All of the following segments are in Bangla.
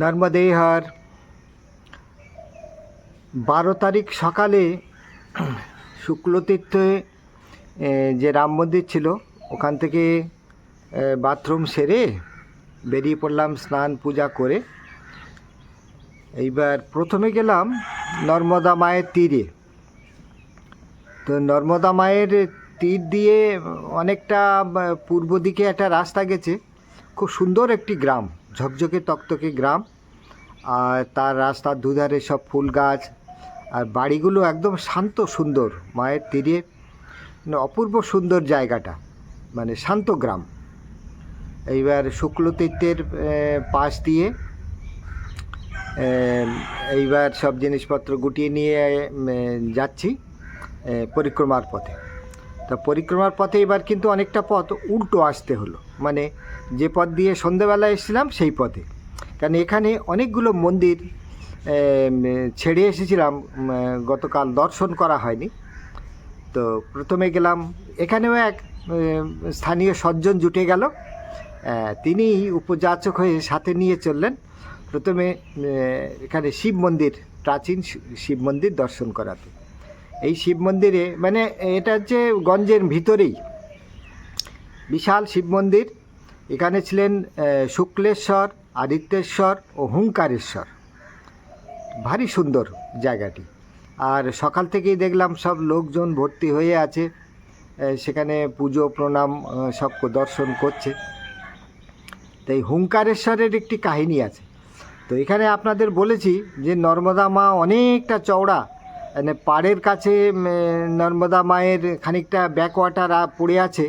নর্মদেহার 12 তারিখ সকালে শুক্লতীর্থে যে রাম মন্দির ছিল ওখান থেকে বাথরুম সেরে বেরিয়ে পড়লাম স্নান পূজা করে। এইবার প্রথমে গেলাম নর্মদা মায়ের তীরে। তো নর্মদা মায়ের তীর দিয়ে অনেকটা পূর্ব দিকে একটা রাস্তা গেছে, খুব সুন্দর একটি গ্রাম, ঝকঝকে তকতকে গ্রাম। আর তার রাস্তার দুধারে সব ফুল গাছ আর বাড়িগুলো একদম শান্ত সুন্দর। মায়ের তীরে অপূর্ব সুন্দর জায়গাটা, মানে শান্ত গ্রাম। এইবার শুক্লতীর্থের পাশ দিয়ে এইবার সব জিনিসপত্র গুটিয়ে নিয়ে যাচ্ছি পরিক্রমার পথে। তা পরিক্রমার পথে এবার কিন্তু অনেকটা পথ উল্টো আসতে হলো, মানে যে পথ দিয়ে সন্ধেবেলা এসেছিলাম সেই পথে। কারণ এখানে অনেকগুলো মন্দির ছেড়ে এসেছিলাম, গতকাল দর্শন করা হয়নি। তো প্রথমে গেলাম, এখানেও এক স্থানীয় সজ্জন জুটে গেল, তিনি উপযাচক হয়ে সাথে নিয়ে চললেন। প্রথমে এখানে শিব মন্দির, প্রাচীন শিব মন্দির দর্শন করাতে। এই শিব মন্দিরে, মানে এটা হচ্ছে গঞ্জের ভিতরেই বিশাল শিব মন্দির। এখানে ছিলেন শুক্লেশ্বর, আদিত্যেশ্বর ও হুঙ্কারেশ্বর। ভারী সুন্দর জায়গাটি। আর সকাল থেকেই দেখলাম সব লোকজন ভর্তি হয়ে আছে, সেখানে পুজো প্রণাম সব দর্শন করছে। তাই হুঙ্কারেশ্বরের একটি কাহিনী আছে। তো এখানে আপনাদের বলেছি যে নর্মদা মা অনেকটা চওড়া, মানে পাড়ের কাছে নর্মদা মায়ের খানিকটা ব্যাকওয়াটার পড়ে আছে,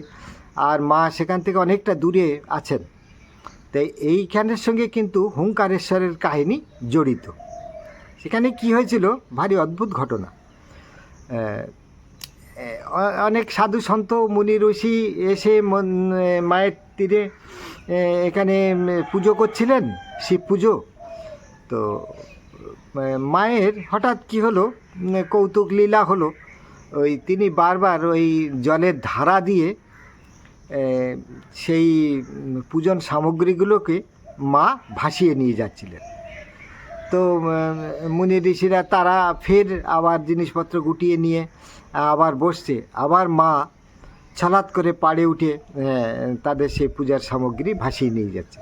আর মা সেখান থেকে অনেকটা দূরে আছেন। তাই এইখানের সঙ্গে কিন্তু হুঙ্কারেশ্বরের কাহিনী জড়িত। সেখানে কি হয়েছিল, ভারী অদ্ভুত ঘটনা। অনেক সাধু সন্ত মুনি ঋষি এসে মায়ের তীরে এখানে পুজো করছিলেন, শিব পুজো। তো মায়ের হঠাৎ কি হলো, কৌতুক লীলা হলো। ওই তিনি বারবার ওই জলের ধারা দিয়ে সেই পূজন সামগ্রীগুলোকে মা ভাসিয়ে নিয়ে যাচ্ছিলেন। তো মুনি ঋষিরা তারা ফের আবার জিনিসপত্র গুটিয়ে নিয়ে আবার বসছে, আবার মা ছলাৎ করে পাড়ে উঠে তাদের সেই পূজার সামগ্রী ভাসিয়ে নিয়ে যাচ্ছে।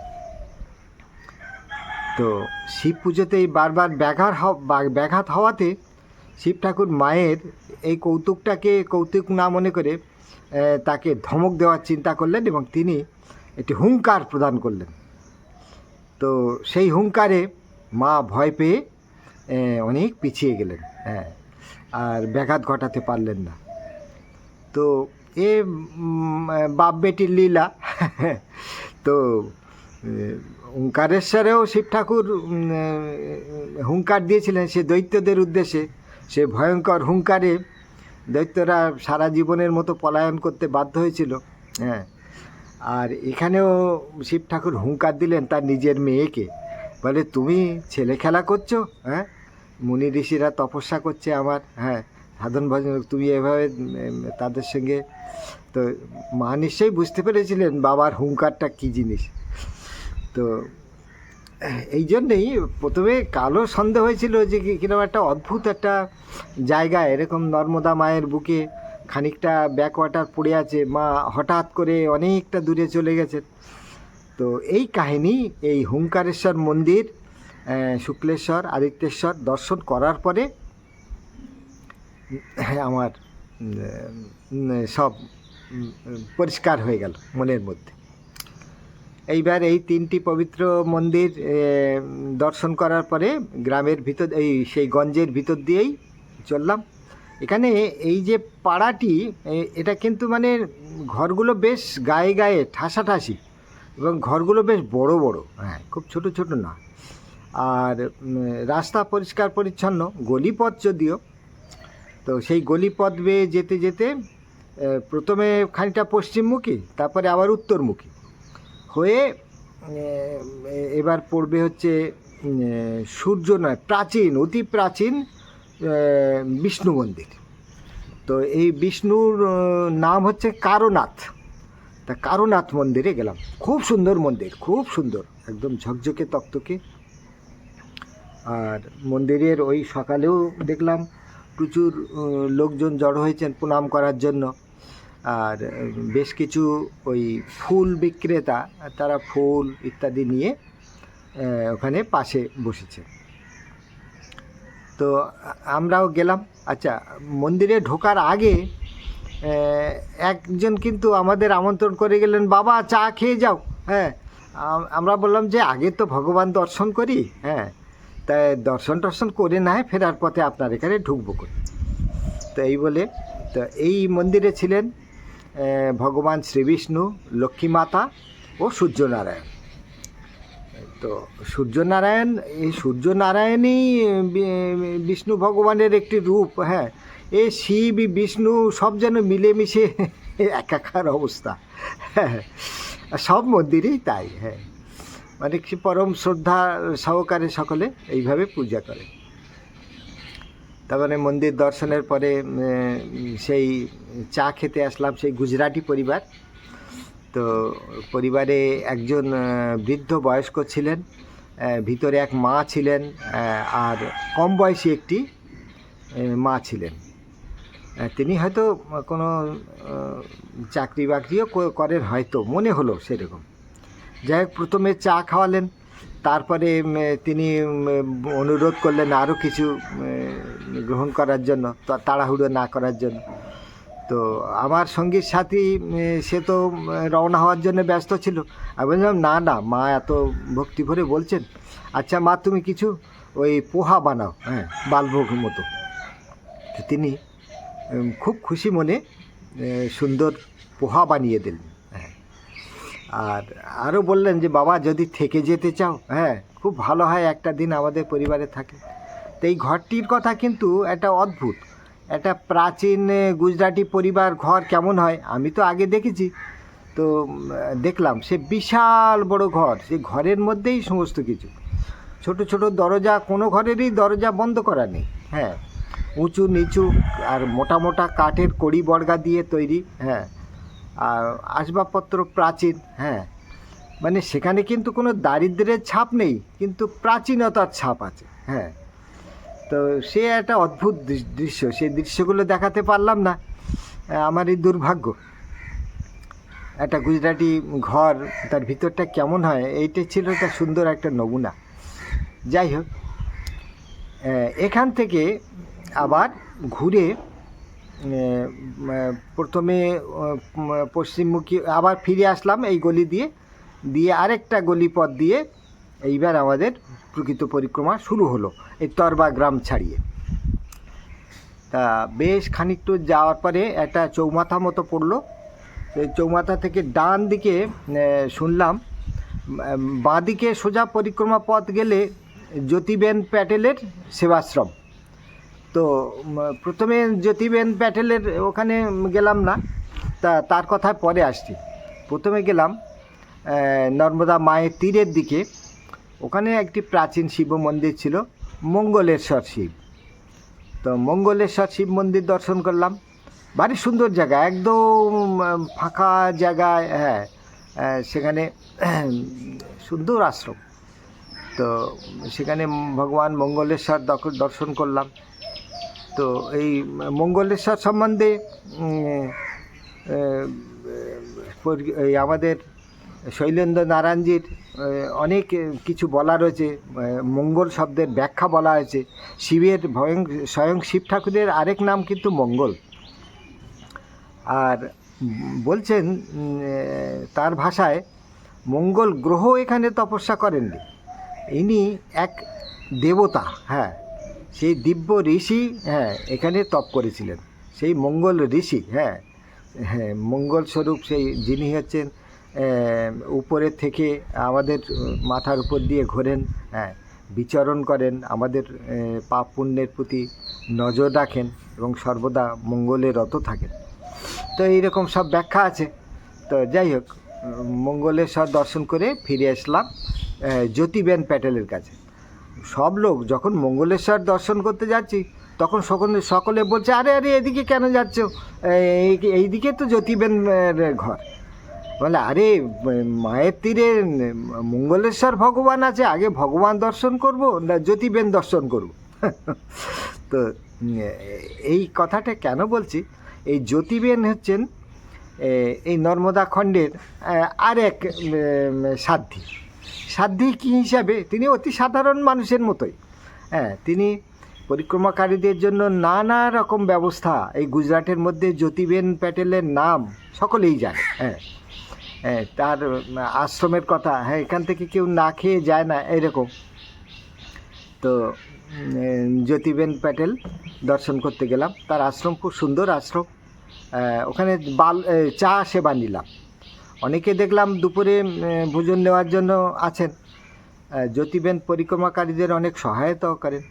তো শিব পুজোতেই বারবার ব্যাঘাত হওয়াতে শিব ঠাকুর মায়ের এই কৌতুকটাকে কৌতুক না মনে করে তাকে ধমক দেওয়ার চিন্তা করলেন এবং তিনি একটি হুঙ্কার প্রদান করলেন। তো সেই হুঙ্কারে মা ভয় পেয়ে অনেক পিছিয়ে গেলেন, আর ব্যাঘাত ঘটাতে পারলেন না। তো এ বাপ বেটির লীলা। তো হুঙ্কারেশ্বরেও শিব ঠাকুর হুঙ্কার দিয়েছিলেন সে দৈত্যদের উদ্দেশ্যে। সে ভয়ঙ্কর হুঙ্কারে দৈত্যরা সারা জীবনের মতো পলায়ন করতে বাধ্য হয়েছিল। আর এখানেও শিব ঠাকুর হুঙ্কার দিলেন তার নিজের মেয়েকে, বলে তুমি ছেলে খেলা করছো, মুনি ঋষিরা তপস্যা করছে আমার, সাধন ভজন, তুমি এভাবে তাদের সঙ্গে। তো মা নিশ্চয়ই বুঝতে পেরেছিলেন বাবার হুঙ্কারটা কী জিনিস। তো এই জন্যেই প্রথমে কালো সন্দেহ হয়েছিল যে কিরকম একটা অদ্ভুত একটা জায়গা, এরকম নর্মদা মায়ের বুকে খানিকটা ব্যাকওয়াটার পড়ে আছে, মা হঠাৎ করে অনেকটা দূরে চলে গেছেন। তো এই কাহিনী, এই হুঙ্কারেশ্বর মন্দির, শুক্লেশ্বর, আদিত্যেশ্বর দর্শন করার পরে আমার সব পরিষ্কার হয়ে গেল মনের মধ্যে। এইবার এই 3টি পবিত্র মন্দির দর্শন করার পরে গ্রামের ভিতর সেই গঞ্জের ভিতর দিয়েই চললাম। এখানে এই যে পাড়াটি, এটা কিন্তু মানে ঘরগুলো বেশ গায়ে গায়ে ঠাসাঠাসি, এবং ঘরগুলো বেশ বড় বড়, হ্যাঁ, খুব ছোট ছোট না। আর রাস্তা পরিষ্কার পরিচ্ছন্ন, গলিপথ যদিও। তো সেই গলিপথ বেয়ে যেতে যেতে প্রথমে খানিকটা পশ্চিমমুখী, তারপরে আবার উত্তরমুখী হয়ে এবার পড়বে হচ্ছে সূর্য নয়, প্রাচীন, অতি প্রাচীন বিষ্ণু মন্দির। তো এই বিষ্ণুর নাম হচ্ছে কারনাথ। তা কারনাথ মন্দিরে গেলাম। খুব সুন্দর মন্দির, খুব সুন্দর, একদম ঝকঝকে তকতকে। আর মন্দিরের ওই সকালেও দেখলাম প্রচুর লোকজন জড়ো হয়েছেন প্রণাম করার জন্য। আর বেশ কিছু ওই ফুল বিক্রেতা, তারা ফুল ইত্যাদি নিয়ে ওখানে পাশে বসেছে। তো আমরাও গেলাম। আচ্ছা, মন্দিরে ঢোকার আগে একজন কিন্তু আমাদের আমন্ত্রণ করে গেলেন, বাবা চা খেয়ে যাও। হ্যাঁ, আমরা বললাম যে আগে তো ভগবান দর্শন করি, হ্যাঁ, তাই দর্শন করে না হয় ফেরার পথে আপনার এখানে ঢুকবো করে। তো এই বলে, তো এই মন্দিরে ছিলেন ভগবান শ্রীবিষ্ণু, লক্ষ্মী মাতা ও সূর্যনারায়ণ। তো সূর্যনারায়ণ, এই সূর্যনারায়ণই বিষ্ণু ভগবানের একটি রূপ। হ্যাঁ, এই শিব বিষ্ণু সব যেন মিলেমিশে একাকার অবস্থা। হ্যাঁ, সব মন্দিরেই তাই। হ্যাঁ, মানে কি পরম শ্রদ্ধা সহকারে সকলে এইভাবে পূজা করে। তারপরে মন্দির দর্শনের পরে সেই চা খেতে আসলাম, সেই গুজরাটি পরিবার। তো পরিবারে একজন বৃদ্ধ বয়স্ক ছিলেন, ভিতরে এক মা ছিলেন, আর কম বয়সী একটি মা ছিলেন। তিনি হয়তো কোনো চাকরি বাকরিও করেন, হয়তো মনে হলো সেরকম। যাই হোক, প্রথমে চা খাওয়ালেন, তারপরে তিনি অনুরোধ করলেন আরও কিছু গ্রহণ করার জন্য, তাড়াহুড়ো না করার জন্য। তো আমার সঙ্গীর সাথী সে তো রওনা হওয়ার জন্য ব্যস্ত ছিল। আমি বললাম, না না মা এত ভক্তি ভরে বলছেন, আচ্ছা মা তুমি কিছু ওই পোহা বানাও, হ্যাঁ, বালভোগ মতো। তিনি খুব খুশি মনে সুন্দর পোহা বানিয়ে দিলেন। হ্যাঁ, আর আরও বললেন যে বাবা যদি থেকে যেতে চাও, হ্যাঁ, খুব ভালো হয়, একটা দিন আমাদের পরিবারে থাকে। তো এই ঘরটির কথা কিন্তু একটা অদ্ভুত, একটা প্রাচীন গুজরাটি পরিবার ঘর কেমন হয় আমি তো আগে দেখেছি। তো দেখলাম সে বিশাল বড় ঘর, সেই ঘরের মধ্যেই সমস্ত কিছু, ছোট ছোট দরজা, কোনো ঘরেরই দরজা বন্ধ করা নেই। হ্যাঁ, উঁচু নিচু, আর মোটা মোটা কাঠের কড়ি বর্গা দিয়ে তৈরি। হ্যাঁ, আর আসবাবপত্র প্রাচীন। হ্যাঁ, মানে সেখানে কিন্তু কোনো দারিদ্র্যের ছাপ নেই, কিন্তু প্রাচীনতার ছাপ আছে। হ্যাঁ, তো সে একটা অদ্ভুত দৃশ্য, সেই দৃশ্যগুলো দেখাতে পারলাম না, আমার এই দুর্ভাগ্য। একটা গুজরাটি ঘর, তার ভিতরটা কেমন হয়, এইটাই ছিল একটা সুন্দর একটা নমুনা। যাই হোক, এখান থেকে আবার ঘুরে প্রথমে পশ্চিমমুখী আবার ফিরে আসলাম এই গলি দিয়ে আরেকটা গলিপথ দিয়ে। এইবার আমাদের প্রকৃত পরিক্রমা শুরু হলো এই তরবা গ্রাম ছাড়িয়ে। তা বেশ খানিকটু যাওয়ার পরে একটা চৌমাথা মতো পড়লো। এই চৌমাথা থেকে ডান দিকে শুনলাম, বাঁ দিকে সোজা পরিক্রমা পথ গেলে জ্যোতিবেন প্যাটেলের সেবাশ্রম। তো প্রথমে জ্যোতিবেন প্যাটেলের ওখানে গেলাম না, তার কথায় পরে আসছি। প্রথমে গেলাম নর্মদা মায়ের তীরের দিকে, ওখানে একটি প্রাচীন শিব মন্দির ছিল, মঙ্গলেশ্বর শিব। তো মঙ্গলেশ্বর শিব মন্দির দর্শন করলাম। ভারী সুন্দর জায়গা, একদম ফাঁকা জায়গায়। হ্যাঁ, সেখানে সুন্দর আশ্রম। তো সেখানে ভগবান মঙ্গলেশ্বর দর্শন করলাম। তো এই মঙ্গলেশ্বর সম্বন্ধে এই আমাদের শৈলেন্দ্র নারায়ণজির অনেক কিছু বলা রয়েছে। মঙ্গল শব্দের ব্যাখ্যা বলা হয়েছে। শিবের স্বয়ং শিব ঠাকুরের আরেক নাম কিন্তু মঙ্গল। আর বলছেন তার ভাষায় মঙ্গল গ্রহ এখানে তপস্যা করেননি, ইনি এক দেবতা, হ্যাঁ, সেই দিব্য ঋষি, হ্যাঁ, এখানে তপ করেছিলেন, সেই মঙ্গল ঋষি, হ্যাঁ, হ্যাঁ, মঙ্গল স্বরূপ সেই যিনি হচ্ছেন উপরের থেকে আমাদের মাথার উপর দিয়ে ঘোরেন, হ্যাঁ, বিচরণ করেন, আমাদের পাপ পুণ্যের প্রতি নজর রাখেন এবং সর্বদা মঙ্গলে রত থাকেন। তো এইরকম সব ব্যাখ্যা আছে। তো যাই হোক, মঙ্গলেশ্বর দর্শন করে ফিরে আসলাম জ্যোতিবেন প্যাটেলের কাছে। সব লোক যখন মঙ্গলেশ্বর দর্শন করতে যাচ্ছি তখন সকলে বলছে, আরে আরে এদিকে কেন যাচ্ছ, এইদিকে তো জ্যোতিবেন ঘর। বলে, আরে মায়ের তীরে মঙ্গলেশ্বর ভগবান আছে, আগে ভগবান দর্শন করব না জ্যোতিবেন দর্শন করব? তো এই কথাটা কেন বলছি, এই জ্যোতিবেন হচ্ছেন এই নর্মদা খণ্ডের আর এক সাধ্বী কী হিসাবে, তিনি অতি সাধারণ মানুষের মতোই, হ্যাঁ, তিনি পরিক্রমাকারীদের জন্য নানা রকম ব্যবস্থা, এই গুজরাটের মধ্যে জ্যোতিবেন প্যাটেলের নাম সকলেই জানে, হ্যাঁ, তার আশ্রমের কথা, হ্যাঁ, এখান থেকে কেউ না খেয়ে যায় না এরকম। তো জ্যোতিবেন প্যাটেল দর্শন করতে গেলাম, তার আশ্রম খুব সুন্দর আশ্রম। ওখানে চা সেবা নিলাম। অনেকে দেখলাম দুপুরে ভোজন নেওয়ার জন্য আছেন। জ্যোতিবেন পরিক্রমাকারীদের অনেক সহায়তাও করেন।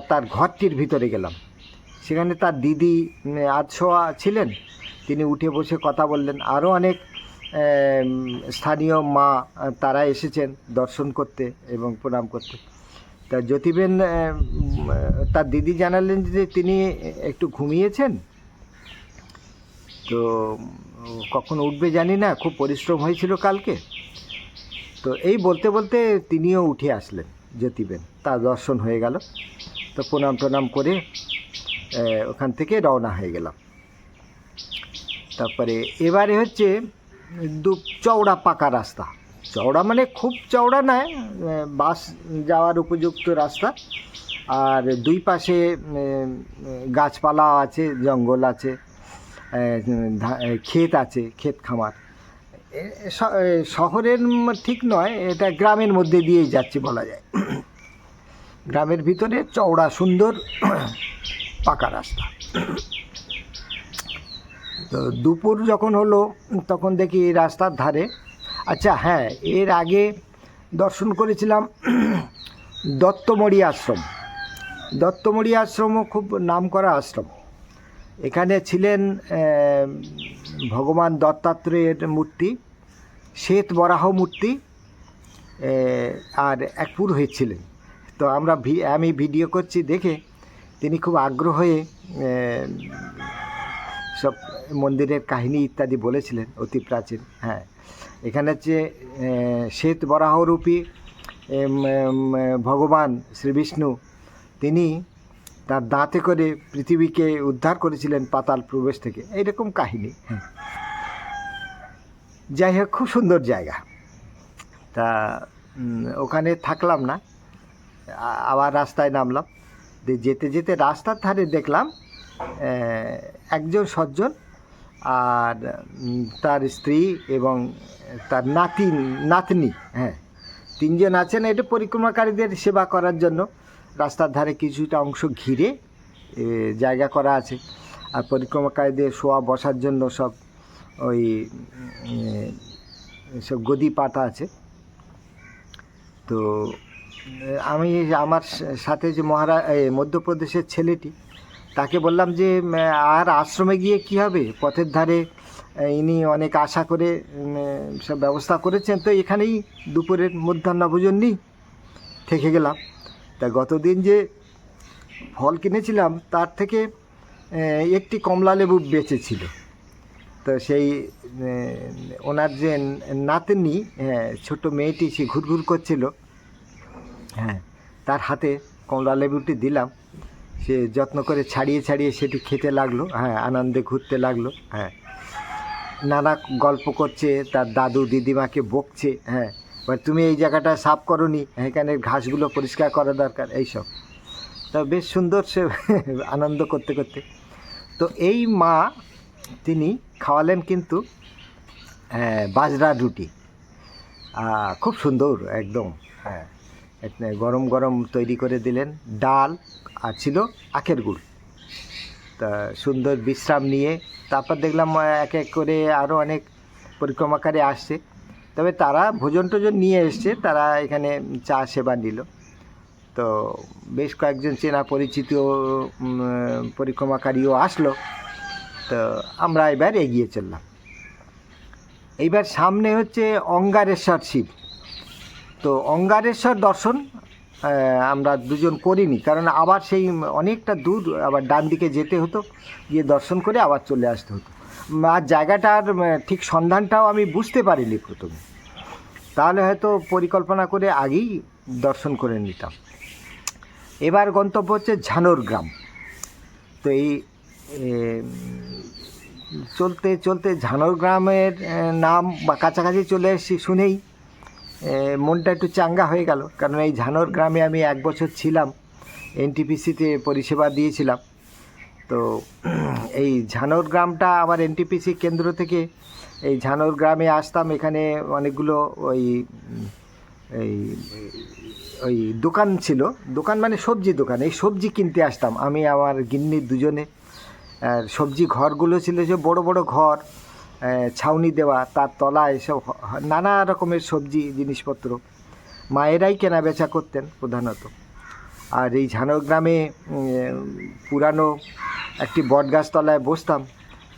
তার ঘরটির ভিতরে গেলাম, সেখানে তার দিদি আধশোয়া ছিলেন, তিনি উঠে বসে কথা বললেন। আরও অনেক স্থানীয় মা তারা এসেছেন দর্শন করতে এবং প্রণাম করতে। তা জ্যোতিবেন তার দিদি জানালেন যে তিনি একটু ঘুমিয়েছেন, তো কখন উঠবে জানি না, খুব পরিশ্রম হয়েছিল কালকে। তো এই বলতে বলতে তিনিও উঠে আসলেন জ্যোতিবেন, তার দর্শন হয়ে গেল। তো প্রণাম করে ওখান থেকে রওনা হয়ে গেলাম। তারপরে এবারে হচ্ছে চওড়া পাকা রাস্তা, চওড়া মানে খুব চওড়া নয়, বাস যাওয়ার উপযুক্ত রাস্তা, আর দুই পাশে গাছপালা আছে, জঙ্গল আছে, ক্ষেত আছে, ক্ষেত খামার। শহরের ঠিক নয়, এটা গ্রামের মধ্যে দিয়েই যাচ্ছি বলা যায়। গ্রামের ভিতরে চওড়া সুন্দর পাকা রাস্তা। তো দুপুর যখন হলো তখন দেখি রাস্তার ধারে, আচ্ছা হ্যাঁ, এর আগে দর্শন করেছিলাম দত্তমড়ি আশ্রম। দত্তমড়ি আশ্রমও খুব নামকরা আশ্রম। এখানে ছিলেন ভগবান দত্তাত্রেয়ের মূর্তি, শ্বেত বরাহ মূর্তি, আর এক পুরোহিত ছিলেন। তো আমি ভিডিও করছি দেখে তিনি খুব আগ্রহ হয়ে সব মন্দিরের কাহিনী ইত্যাদি বলেছিলেন, অতি প্রাচীন। হ্যাঁ, এখানে হচ্ছে শ্বেত বরাহরূপী ভগবান শ্রীবিষ্ণু, তিনি তার দাঁতে করে পৃথিবীকে উদ্ধার করেছিলেন পাতাল প্রবেশ থেকে, এইরকম কাহিনী। যাই হোক, খুব সুন্দর জায়গা। তা ওখানে থাকলাম না, আবার রাস্তায় নামলাম। যেতে যেতে রাস্তার ধারে দেখলাম একজন সজ্জন আর তার স্ত্রী এবং তার নাতনি, হ্যাঁ, তিনজন আছেন। এটা পরিক্রমাকারীদের সেবা করার জন্য রাস্তার ধারে কিছুটা অংশ ঘিরে জায়গা করা আছে, আর পরিক্রমাকারীদের শোয়া বসার জন্য সব ওই সব গদি পাতা আছে। তো আমি আমার সাথে যে মধ্যপ্রদেশের ছেলেটি, তাকে বললাম যে আর আশ্রমে গিয়ে কি হবে, পথের ধারে ইনি অনেক আশা করে সব ব্যবস্থা করেছেন, তো এখানেই দুপুরের মধ্যাহ্নভোজন নিই, থেকে গেলাম। তা গতদিন যে ফল কিনেছিলাম তার থেকে একটি কমলা লেবু বেঁচেছিল। তো সেই ওনার যে নাতনি, ছোট মেয়েটি, সে ঘুরঘুর করছিল, হ্যাঁ, তার হাতে কমলা লেবুটি দিলাম। সে যত্ন করে ছাড়িয়ে ছাড়িয়ে সেটি খেতে লাগলো, হ্যাঁ, আনন্দে ঘুরতে লাগলো, হ্যাঁ, নানা গল্প করছে, তার দাদু দিদিমাকে বকছে, হ্যাঁ, তুমি এই জায়গাটা সাফ করোনি, এখানে ঘাসগুলো পরিষ্কার করা দরকার, এইসব। তা বেশ সুন্দর সে আনন্দ করতে করতে। তো এই মা, তিনি খাওয়ালেন কিন্তু বাজরা রুটি। খুব সুন্দর একদম। হ্যাঁ, গরম গরম তৈরি করে দিলেন, ডাল আর ছিল আখের গুড়। তা সুন্দর বিশ্রাম নিয়ে তারপর দেখলাম এক এক করে আরও অনেক পরিক্রমাকারী আসছে, তবে তারা ভোজন টোজন নিয়ে এসছে, তারা এখানে চা সেবা নিল। তো বেশ কয়েকজন চেনা পরিচিত পরিক্রমাকারীও আসলো। তো আমরা এবার এগিয়ে চললাম। এইবার সামনে হচ্ছে অঙ্গারেশ্বর শিব। তো অঙ্গারেশ্বর দর্শন আমরা দুজন করিনি, কারণ আবার সেই অনেকটা দূর আবার ডান দিকে যেতে হতো, গিয়ে দর্শন করে আবার চলে আসতে হতো। আর জায়গাটার ঠিক সন্ধানটাও আমি বুঝতে পারিনি প্রথমে, তাহলে হয়তো পরিকল্পনা করে আগেই দর্শন করে নিতাম। এবার গন্তব্য হচ্ছে ঝানোর গ্রাম। তো এই চলতে চলতে ঝানোর গ্রামের নাম বা কাছাকাছি চলে এসেছি শুনেই মনটা একটু চাঙ্গা হয়ে গেল, কারণ এই ঝানোর গ্রামে আমি 1 বছর ছিলাম, এনটিপিসিতে পরিষেবা দিয়েছিলাম। তো এই ঝানোর গ্রামটা আমার এনটিপিসি কেন্দ্র থেকে এই ঝানোর গ্রামে আসতাম। এখানে অনেকগুলো ওই ওই দোকান ছিল, দোকান মানে সবজি দোকান, এই সবজি কিনতে আসতাম আমি আমার গিন্নি দুজনে। আর সবজি ঘরগুলো ছিল যে বড় বড় ঘর, ছাউনি দেওয়া, তার তলায় এসব নানা রকমের সবজি জিনিসপত্র মায়েরাই কেনা বেচা করতেন প্রধানত। আর এই ঝানোর গ্রামে পুরানো একটি বটগাছ তলায় বসতাম,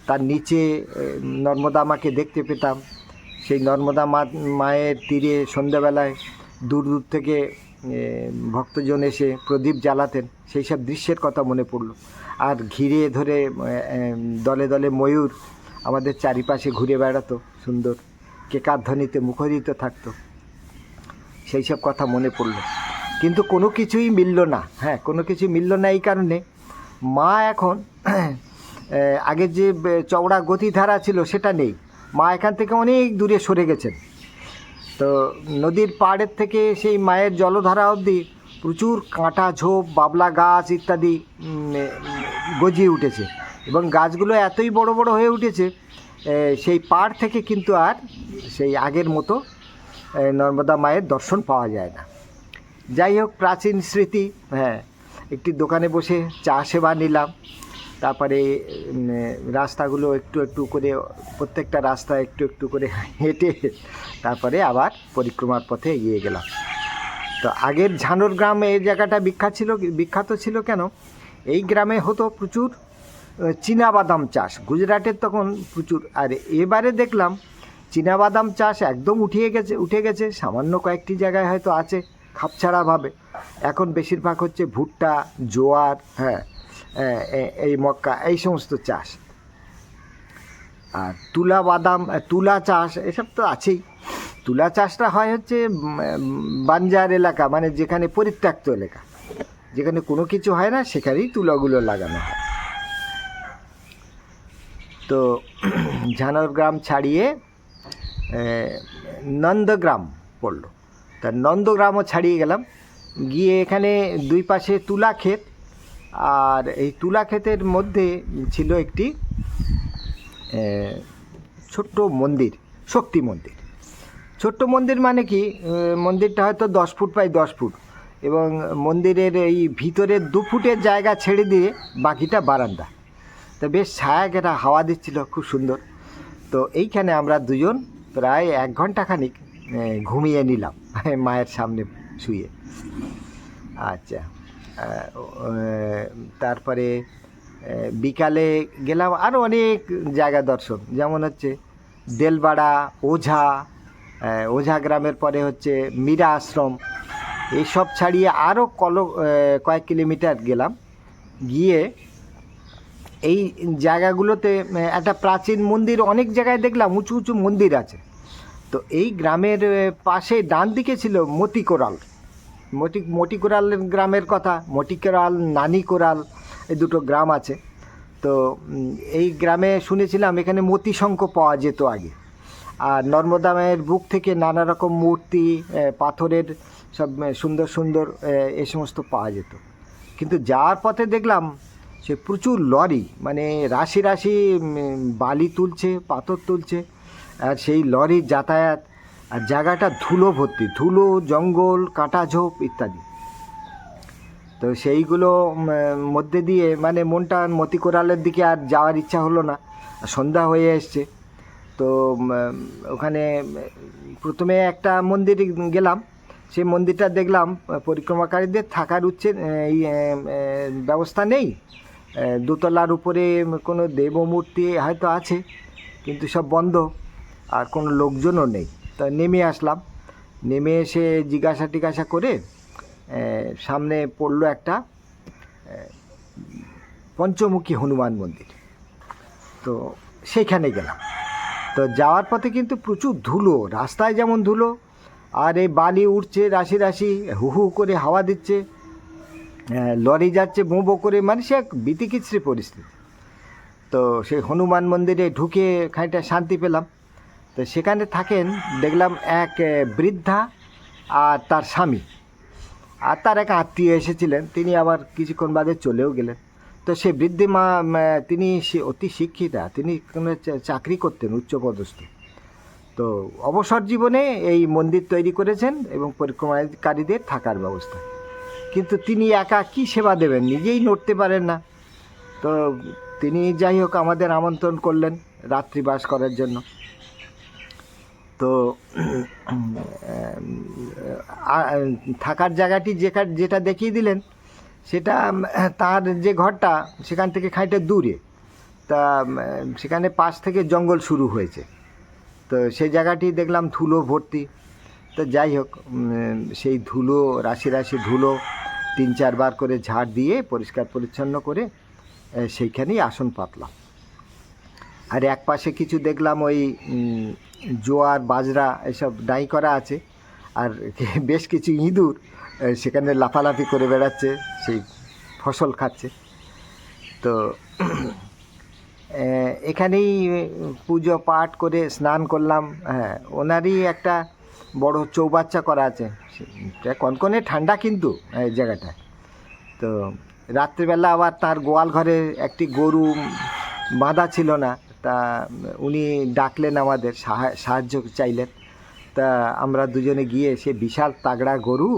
তার নিচে নর্মদা মাকে দেখতে পেতাম। সেই নর্মদা মায়ের তীরে সন্ধ্যাবেলায় দূর দূর থেকে ভক্তজন এসে প্রদীপ জ্বালাতেন, সেই সব দৃশ্যের কথা মনে পড়ল। আর ঘিরে ধরে দলে দলে ময়ূর আমাদের চারিপাশে ঘুরে বেড়াতো, সুন্দর কেকাধ্বনিতে মুখরিত থাকতো, সেই সব কথা মনে পড়ল। কিন্তু কোনো কিছুই মিলল না। হ্যাঁ, কোনো কিছু মিলল না এই কারণে, মা এখন আগের যে চওড়া গতিধারা ছিল সেটা নেই। মা এখান থেকে অনেক দূরে সরে গেছেন। তো নদীর পাড়ের থেকে সেই মায়ের জলধারা অবধি প্রচুর কাঁটা ঝোপ, বাবলা গাছ ইত্যাদি গজিয়ে উঠেছে, এবং গাছগুলো এতই বড় বড় হয়ে উঠেছে সেই পাড় থেকে কিন্তু আর সেই আগের মতো নর্মদা মায়ের দর্শন পাওয়া যায় না। যাই হোক, প্রাচীন স্মৃতি। হ্যাঁ, একটি দোকানে বসে চা সেবা নিলাম, তারপরে রাস্তাগুলো একটু একটু করে, প্রত্যেকটা রাস্তা একটু একটু করে হেঁটে তারপরে আবার পরিক্রমার পথে এগিয়ে গেলাম। তো আগের ঝানোর গ্রাম এই জায়গাটা বিখ্যাত ছিল কেন? এই গ্রামে হতো প্রচুর চীনাবাদাম চাষ, গুজরাটের তখন প্রচুর। আর এবারে দেখলাম চীনাবাদাম চাষ একদম উঠে গেছে। সামান্য কয়েকটি জায়গায় হয়তো আছে খাপছাড়াভাবে, এখন বেশিরভাগ হচ্ছে ভুট্টা, জোয়ার, হ্যাঁ, এই মক্কা, এই সমস্ত চাষ। আর তুলা চাষ এসব তো আছেই। তুলা চাষটা হয় হচ্ছে বাঞ্জার এলাকা, মানে যেখানে পরিত্যক্ত এলাকা, যেখানে কোনো কিছু হয় না, সেখানেই তুলাগুলো লাগানো হয়। তো ঝানোর গ্রাম ছাড়িয়ে নন্দগ্রাম পড়লো। তা নন্দগ্রামও ছাড়িয়ে গেলাম, গিয়ে এখানে দুই পাশে তুলা ক্ষেত, আর এই তুলা ক্ষেতের মধ্যে ছিল একটি ছোট্ট মন্দির, শক্তি মন্দির। ছোট্ট মন্দির মানে কি, মন্দিরটা হয়তো 10 ফুট বাই 10 ফুট, এবং মন্দিরের এই ভিতরের 2 ফুটের জায়গা ছেড়ে দিয়ে বাকিটা বারান্দা। তো বেশ ছায়া ঘেরা হাওয়া দিচ্ছিল, খুব সুন্দর। তো এইখানে আমরা দুজন প্রায় 1 ঘন্টা খানিক ঘুমিয়ে নিলাম মায়ের সামনে শুয়ে। আচ্ছা, তারপরে বিকালে গেলাম আরও অনেক জায়গা দর্শন, যেমন হচ্ছে দেলবাড়া, ওঝা গ্রামের পরে হচ্ছে মীরা আশ্রম। এইসব ছাড়িয়ে আরও কয়েক কিলোমিটার গেলাম, গিয়ে এই জায়গাগুলোতে একটা প্রাচীন মন্দির, অনেক জায়গায় দেখলাম উঁচু উঁচু মন্দির আছে। তো এই গ্রামের পাশে ডান দিকে ছিল মতিকোরাল। মটিকোরাল গ্রামের কথা, মটিকোরাল, নানিকোরাল, এই দুটো গ্রাম আছে। তো এই গ্রামে শুনেছিলাম এখানে মতিশঙ্খ পাওয়া যেত আগে, আর নর্মদা মায়ের বুক থেকে নানা রকম মূর্তি, পাথরের সব সুন্দর সুন্দর এই সমস্ত পাওয়া যেত। কিন্তু যাওয়ার পথে দেখলাম সে প্রচুর লরি, মানে রাশি রাশি বালি তুলছে, পাথর তুলছে, আর সেই লরির যাতায়াত, আর জায়গাটা ধুলো ভর্তি, ধুলো, জঙ্গল, কাঁটা ঝোপ ইত্যাদি। তো সেইগুলো মধ্যে দিয়ে মানে মনটা মতিকোরালের দিকে আর যাওয়ার ইচ্ছা হলো না, সন্ধ্যা হয়ে এসছে। তো ওখানে প্রথমে একটা মন্দিরে গেলাম, সেই মন্দিরটা দেখলাম পরিক্রমাকারীদের থাকার এই ব্যবস্থা নেই। দোতলার উপরে কোনো দেবমূর্তি হয়তো আছে, কিন্তু সব বন্ধ, আর কোনো লোকজনও নেই। তা নেমে আসলাম, নেমে এসে জিজ্ঞাসা করে সামনে পড়লো একটা পঞ্চমুখী হনুমান মন্দির। তো সেইখানে গেলাম। তো যাওয়ার পথে কিন্তু প্রচুর ধুলো, রাস্তায় যেমন ধুলো, আর এই বালি উঠছে রাশি রাশি, হু হু করে হাওয়া দিচ্ছে, লরি যাচ্ছে বো বো করে, মানে সে এক বিতিকিচ্ছিরি পরিস্থিতি। তো সেই হনুমান মন্দিরে ঢুকে খানিকটা শান্তি পেলাম। তো সেখানে থাকেন দেখলাম এক বৃদ্ধা আর তার স্বামী, আর তার এক আত্মীয় এসেছিলেন, তিনি আবার কিছুক্ষণ বাদে চলেও গেলেন। তো সেই বৃদ্ধি মা, তিনি অতি শিক্ষিতা, তিনি কোনো চাকরি করতেন উচ্চপদস্থ। তো অবসর জীবনে এই মন্দির তৈরি করেছেন এবং পরিক্রমাকারীদের থাকার ব্যবস্থা। কিন্তু তিনি একা কী সেবা দেবেন, নিজেই নড়তে পারেন না। তো তিনি যাই হোক আমাদের আমন্ত্রণ করলেন রাত্রিবাস করার জন্য। তো থাকার জায়গাটি যেটা দেখিয়ে দিলেন, সেটা তার যে ঘরটা সেখান থেকে খানিকটা দূরে। তা সেখানে পাশ থেকে জঙ্গল শুরু হয়েছে। তো সেই জায়গাটি দেখলাম ধুলো ভর্তি। তো যাই হোক, সেই ধুলো, রাশি রাশি ধুলো 3-4 বার করে ঝাড় দিয়ে পরিষ্কার পরিচ্ছন্ন করে সেইখানেই আসন পাতলাম। আর এক পাশে কিছু দেখলাম ওই জোয়ার বাজরা এসব ডাই করা আছে, আর বেশ কিছু ইঁদুর সেখানে লাফালাফি করে বেড়াচ্ছে, সেই ফসল খাচ্ছে। তো এখানেই পুজো পাঠ করে স্নান করলাম। হ্যাঁ, ওনারই একটা বড় চৌবাচ্চা করা আছে, কনকনে ঠান্ডা কিন্তু এই জায়গাটায়। তো রাত্রিবেলা আবার তার গোয়াল ঘরে একটি গরু বাঁধা ছিল না, তা উনি ডাকলেন, আমাদের সাহায্য চাইলেন। তা আমরা দুজনে গিয়ে সে বিশাল তাগড়া গরু,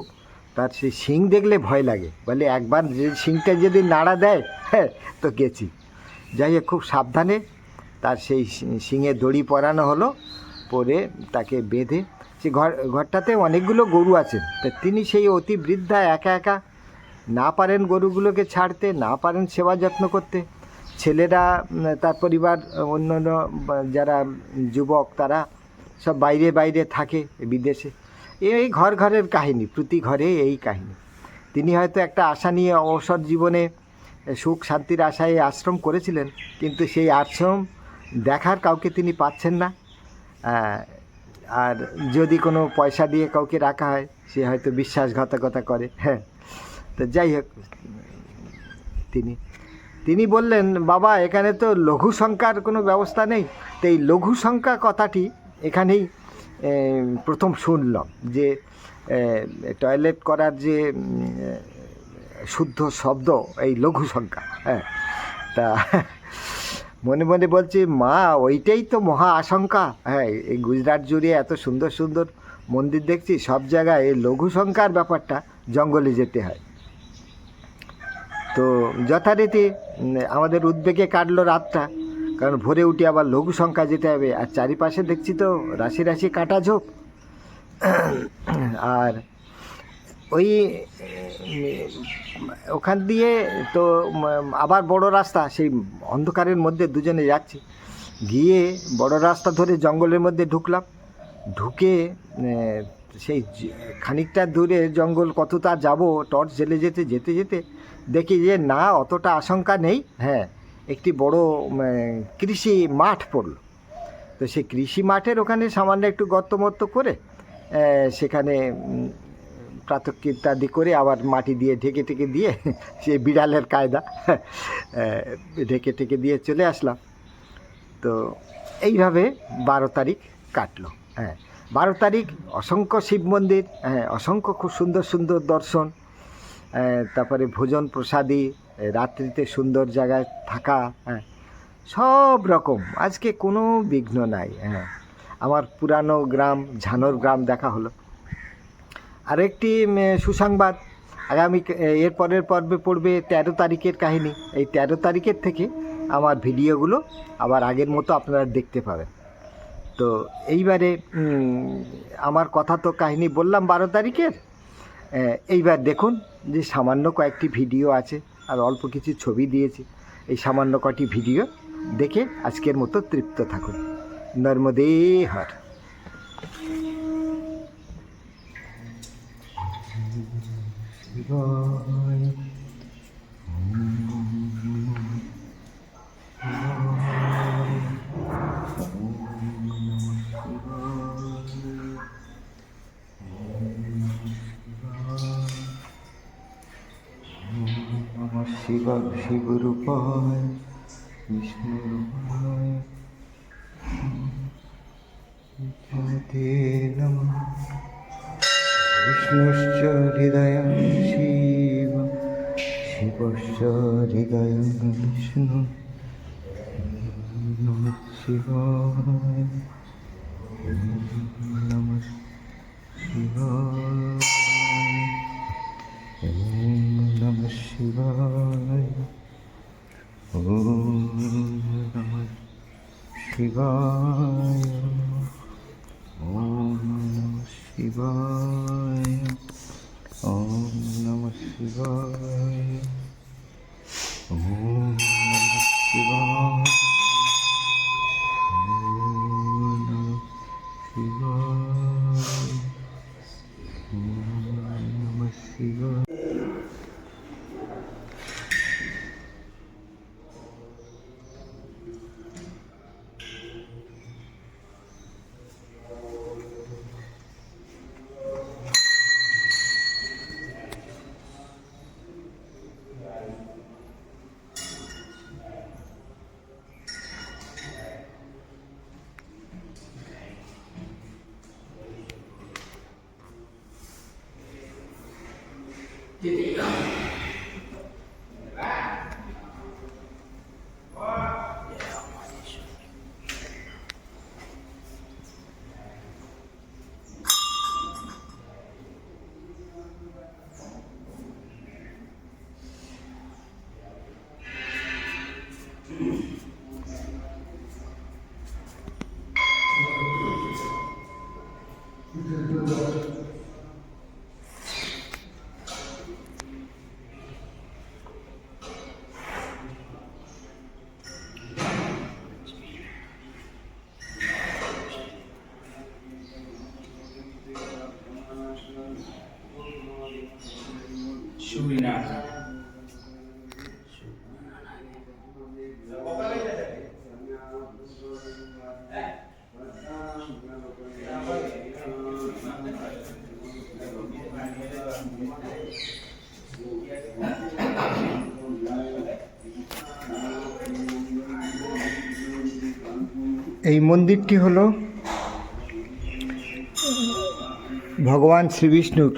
তার সেই শিং দেখলে ভয় লাগে, বলে একবার যে শিংটা যদি নাড়া দেয়, হ্যাঁ, তো গেছি। যাই হোক, খুব সাবধানে তার সেই শিঙে দড়ি পরানো হলো, পরে তাকে বেঁধে, সে ঘরটাতে অনেকগুলো গরু আছেন। তা তিনি সেই অতি বৃদ্ধা একা একা, না পারেন গরুগুলোকে ছাড়তে, না পারেন সেবা যত্ন করতে। ছেলেরা, তার পরিবার, অন্যান্য যারা যুবক, তারা সব বাইরে থাকে বিদেশে। এই ঘরের কাহিনী, প্রতি ঘরে এই কাহিনী। তিনি হয়তো একটা আশা নিয়ে অবসর জীবনে সুখ শান্তির আশায় আশ্রম করেছিলেন, কিন্তু সেই আশ্রম দেখার কাউকে তিনি পাচ্ছেন না। আর যদি কোনো পয়সা দিয়ে কাউকে রাখা হয়, সে হয়তো বিশ্বাসঘাতকতা করে। হ্যাঁ, তো যাই হোক, তিনি বললেন, বাবা এখানে তো লঘু সংখ্যার কোনো ব্যবস্থা নেই। তো এই লঘু সংখ্যা কথাটি এখানেই প্রথম শুনলাম, যে টয়লেট করার যে শুদ্ধ শব্দ এই লঘু সংখ্যা। হ্যাঁ, তা মনে মনে বলছি, মা ওইটাই তো মহা আশঙ্কা। হ্যাঁ, এই গুজরাট জুড়ে এত সুন্দর সুন্দর মন্দির দেখছি, সব জায়গায় এই লঘু সংখ্যার ব্যাপারটা জঙ্গলে যেতে হয়। তো যথারীতি আমাদের উদ্বেগে কাটলো রাতটা, কারণ ভোরে উঠে আবার লঘু সংখ্যা যেতে হবে, আর চারিপাশে দেখছি তো রাশি রাশি কাঁটা ঝোপ। আর ওই ওখান দিয়ে তো আবার বড় রাস্তা, সেই অন্ধকারের মধ্যে দুজনে যাচ্ছি, গিয়ে বড় রাস্তা ধরে জঙ্গলের মধ্যে ঢুকলাম। ঢুকে সেই খানিকটা দূরে জঙ্গল, কতটা যাব, টর্চ জ্বেলে যেতে দেখি যে না, অতটা আশঙ্কা নেই। হ্যাঁ, একটি বড় কৃষি মাঠ পড়ল। তো সেই কৃষি মাঠের ওখানে সামান্য একটু গর্তমর্ত করে সেখানে প্রাতঃকৃত্যাদি করে আবার মাটি দিয়ে ঢেকে দিয়ে, সে বিড়ালের কায়দা, ঢেকে দিয়ে চলে আসলাম। তো এইভাবে 12 তারিখ কাটলো। হ্যাঁ, 12 তারিখ অসংখ্য শিব মন্দির, হ্যাঁ, অসংখ্য খুব সুন্দর সুন্দর দর্শন, তারপরে ভোজন প্রসাদী, রাত্রিতে সুন্দর জায়গায় থাকা, হ্যাঁ, সব রকম, আজকে কোনো বিঘ্ন নাই। হ্যাঁ, আমার পুরানো গ্রাম ঝানোর গ্রাম দেখা হলো। আরেকটি সুসংবাদ, আগামী এর পরের পর্বে পড়বে 13 তারিখের কাহিনী। এই 13 তারিখের থেকে আমার ভিডিওগুলো আবার আগের মতো আপনারা দেখতে পাবেন। তো এইবারে আমার কথা তো কাহিনী বললাম 12 তারিখের, এইবার দেখুন যে সামান্য কয়েকটি ভিডিও আছে আর অল্প কিছু ছবি দিয়েছি। এই সামান্য কটি ভিডিও দেখে আজকের মতো তৃপ্ত থাকুন। নর্মদে হর। শিব শিবরূপায় বিষ্ণুরূপায় নমঃ। বিষ্ণুশ্চ হৃদয়ং শিব শিবশ্চ হৃদয়ং বিষ্ণু। নমঃ শিবায় নমঃ শিবায় নমঃ শিবায় নমঃ শিবায় নমঃ শিবায় নমঃ শিবায় নমঃ শিবায় নমঃ শিবায়। এই মন্দিরটি হলো ভগবান শ্রীবিষ্ণুর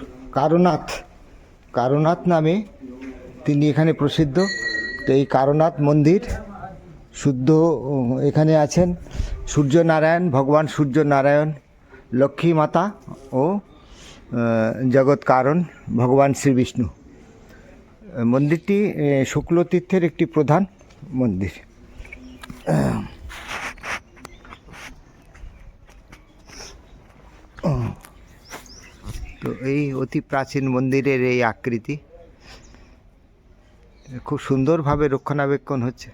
কারনাথ নামে তিনি এখানে প্রসিদ্ধ। তো এই কারনাথ মন্দির শুদ্ধ এখানে আছেন সূর্যনারায়ণ, ভগবান সূর্যনারায়ণ, লক্ষ্মী মাতা ও জগৎ কারণ ভগবান শ্রীবিষ্ণু। মন্দিরটি শুক্লতীর্থের একটি প্রধান মন্দির। তো এই অতি প্রাচীন মন্দিরের এই আকৃতি খুব সুন্দরভাবে রক্ষণাবেক্ষণ হচ্ছে।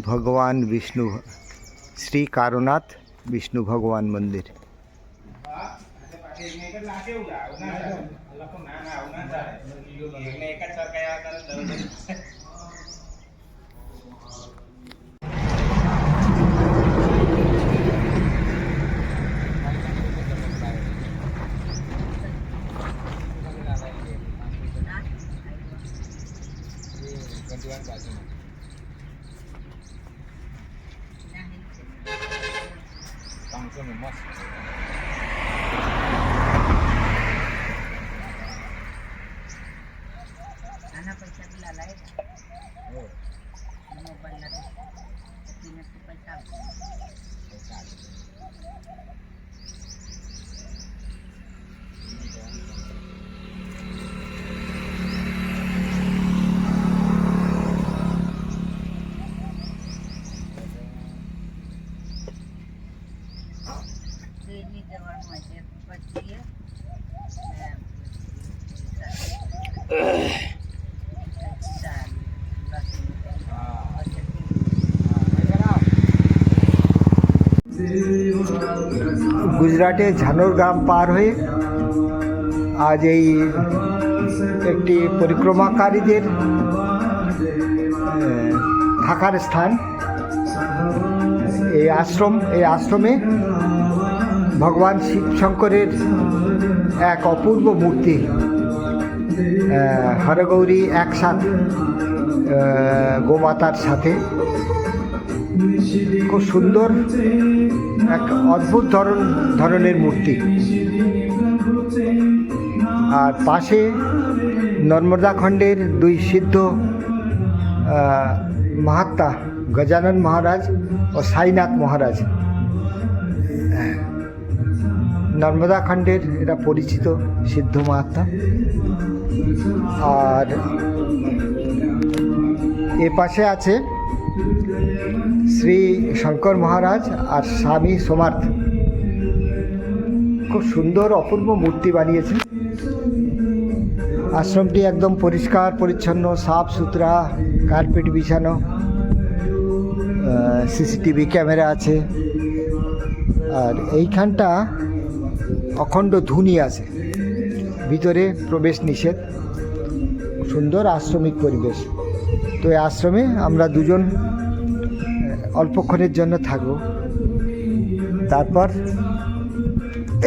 ভগবান বিষ্ণু, শ্রী কারনাথ বিষ্ণু ভগবান মন্দির। গুজরাটে ঝানোর গ্রাম পার হয়ে আজ এই একটি পরিক্রমাকারীদের থাকার স্থান, এই আশ্রমে ভগবান শিব শঙ্করের এক অপূর্ব মূর্তি, হরগৌরী একসাথে গোমাতার সাথে, খুব সুন্দর এক অদ্ভুত ধরনের মূর্তি। আর পাশে নর্মদা খণ্ডের দুই সিদ্ধ মহাত্মা গজানন মহারাজ ও সাইনাথ মহারাজ, নর্মদা খণ্ডের এরা পরিচিত সিদ্ধ মহাত্মা। আর এ পাশে আছে শ্রী শঙ্কর মহারাজ আর স্বামী সোমার্থ, খুব সুন্দর অপূর্ব মূর্তি বানিয়েছে। আশ্রমটি একদম পরিষ্কার পরিচ্ছন্ন, সাফ সুতরা, কার্পেট বিছানো, সিসিটিভি ক্যামেরা আছে। আর এইখানটা অখণ্ড ধ্বনি আছে, ভিতরে প্রবেশ নিষেধ। সুন্দর আশ্রমিক পরিবেশ। তো এই আশ্রমে আমরা দুজন অল্পক্ষণের জন্য থাকব, তারপর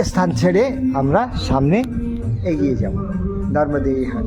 স্থান ছেড়ে আমরা সামনে এগিয়ে যাব নর্মদে হাট।